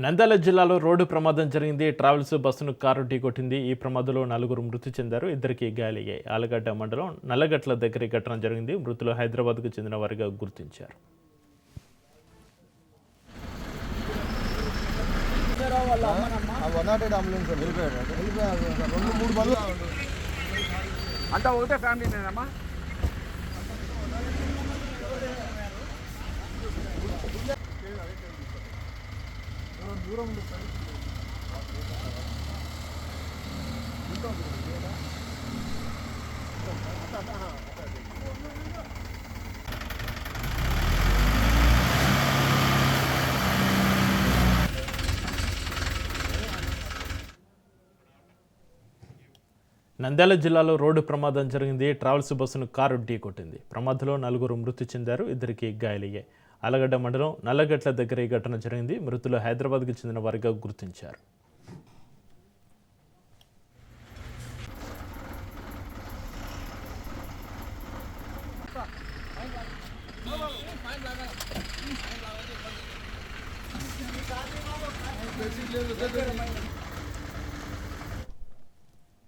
నంద్యాల జిల్లాలో రోడ్డు ప్రమాదం జరిగింది. ట్రావెల్స్ బస్సును కారు ఢీకొట్టింది. ఈ ప్రమాదంలో 4 మృతి చెందారు, 2 గాయాలయ్యాయి. ఆలగడ్డ మండలం నల్లగట్ల దగ్గర ఈ ఘటన జరిగింది. మృతులు హైదరాబాద్కు చెందిన వారిగా గుర్తించారు. అంతా ఒకటే ఫ్యామిలీనేనమ్మా. దూరం నంద్యాల జిల్లాలో రోడ్డు ప్రమాదం జరిగింది. ట్రావెల్స్ బస్సును కారు ఢీకొట్టింది. ప్రమాదంలో 4 మృతి చెందారు, 2 గాయాలయ్యాయి. ఆలగడ్డ మండలం నల్లగట్ల దగ్గర ఈ ఘటన జరిగింది. మృతులు హైదరాబాద్కు చెందిన వారిగా గుర్తించారు.